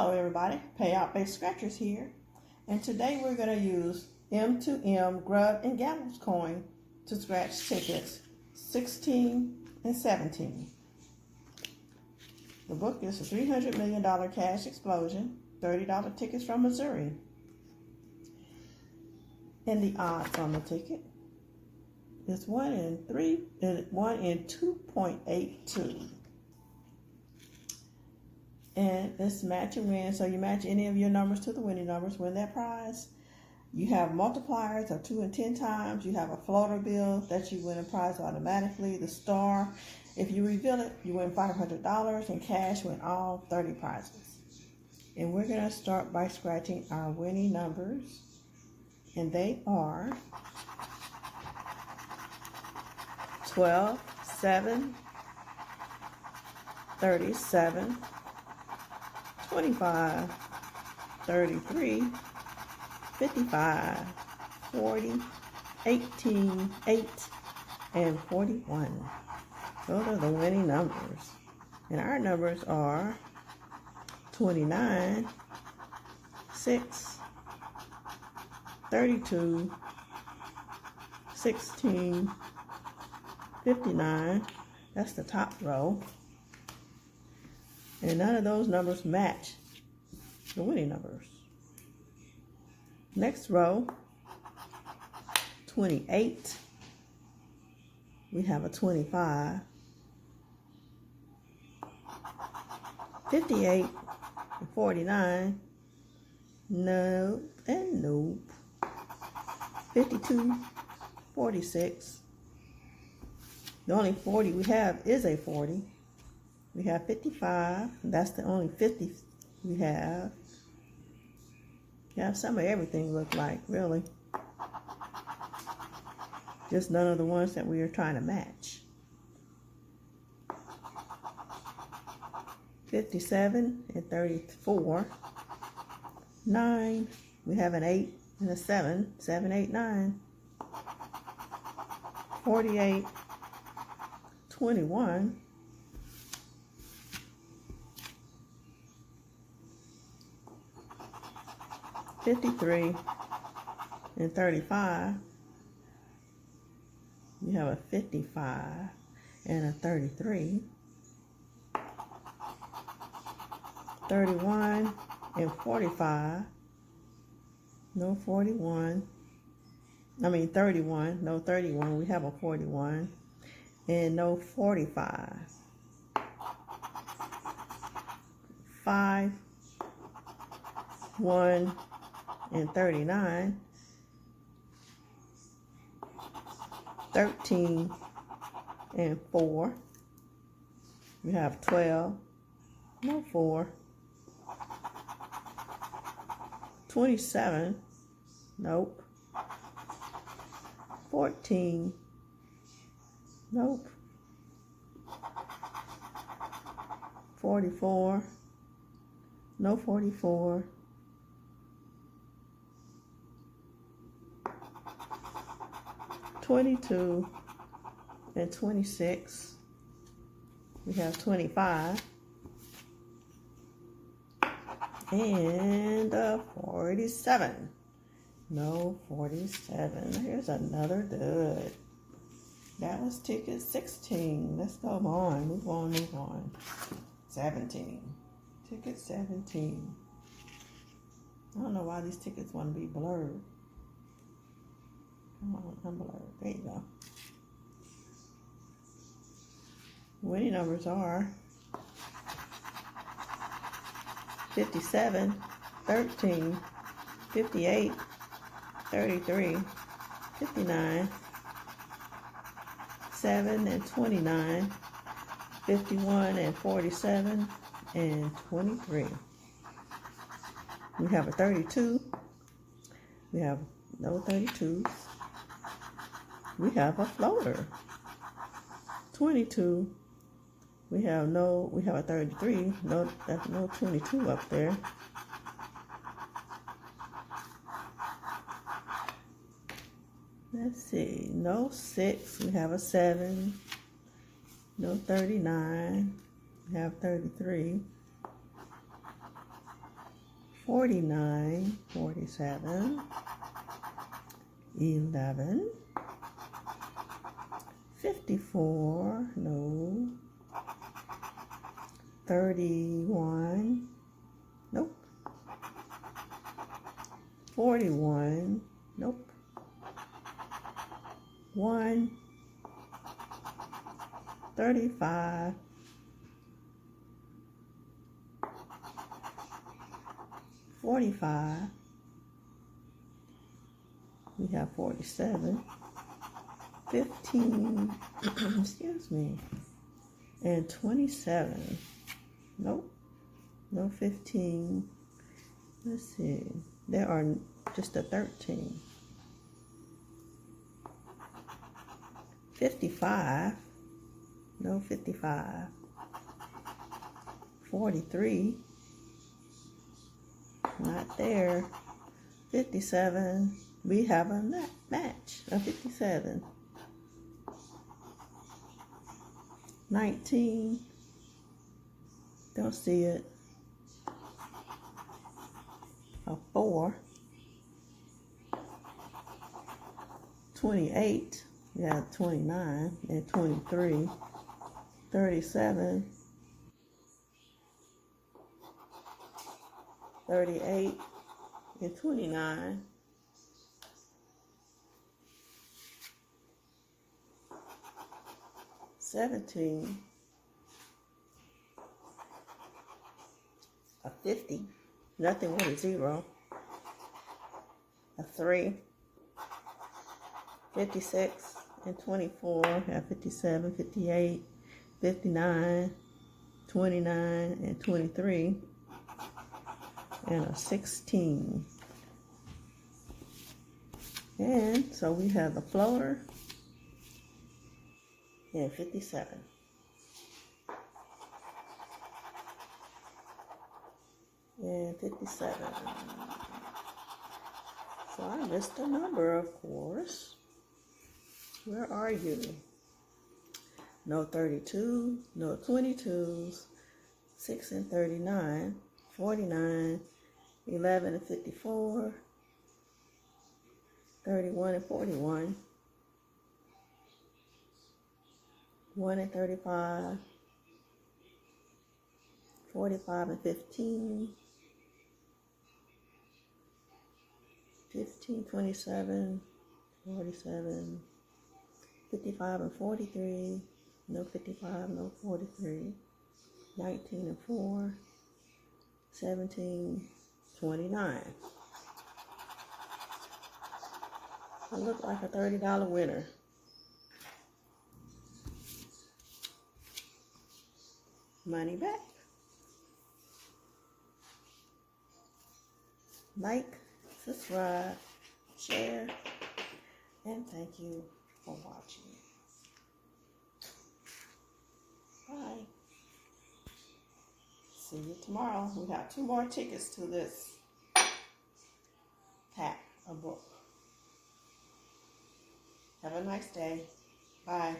Hello everybody, Payout Based Scratchers here, and today we're going to use M2M Grubb and Gambles coin to scratch tickets 16 and 17. The book is a $300 million cash explosion, $30 tickets from Missouri. And the odds on the ticket is 1 in 2.82. And it's match and win, so you match any of your numbers to the winning numbers, win that prize. You have multipliers of 2 and 10 times. You have a floater bill that you win a prize automatically. The star, if you reveal it, you win $500 and cash win all 30 prizes. And we're going to start by scratching our winning numbers. And they are 12, 7, 37, 25, 33, 55, 40, 18, 8, and 41. Those are the winning numbers. And our numbers are 29, 6, 32, 16, 59. That's the top row. And none of those numbers match the winning numbers. Next row, 28. We have a 25. 58 and 49. No and nope. 52, 46. The only 40 we have is a 40. We have 55. That's the only 50 we have. You have some of everything look like, really. Just none of the ones that we are trying to match. 57 and 34. 9. We have an 8 and a 7. 7, 8, 9. 48. 21. 53 and 35. You have a 55 and a 33. 31 and 45. No 41. 31. No 31. We have a 41. And no 45. 5, 1, and 39, 13 and 4. We have 12, no 4, 27, nope, 14, nope, 44, no 44, 22 and 26. We have 25 and 47. No 47. Here's another good. That was ticket 16. Let's go on. Move on, move on. 17. Ticket 17. I don't know why these tickets want to be blurred. Come on, unblurred. There you go. Winning numbers are 57, 13, 58, 33, 59, 7 and 29, 51 and 47, and 23. We have a 32. We have no 32s. We have a floater. 22. We have a 33. No 22 up there. Let's see. No 6. We have a 7. No 39. We have 33. 49, 47, 11, 54, no, 31, nope, 41, nope, 1, 35, 45, we have 47, 15, excuse me, and 27, nope, no 15, let's see, there are just a 13, 55, no 55, 43, not there, 57, we have a match, a 57, 19, don't see it, a 4, 28, we have 29 and 23, 37, 38 and 29, 17, a 50, nothing with a 0, a 3, 56 and 24, have 57, 58, 59, 29 and 23, and a 16. And so we have the floater and 57. And 57. So I missed a number, of course. Where are you? No 32, no 22s, 6 and 39, 49, 11 and 54, 31 and 41, 1 and 35, 45 and 15, 15, 27, 47, 55 and 43, no 55, no 43, 19 and 4, 17, 29. I look like a $30 winner. Money back. Like, subscribe, share, and thank you for watching. Bye. See you tomorrow. We have 2 more tickets to this pack of book. Have a nice day. Bye.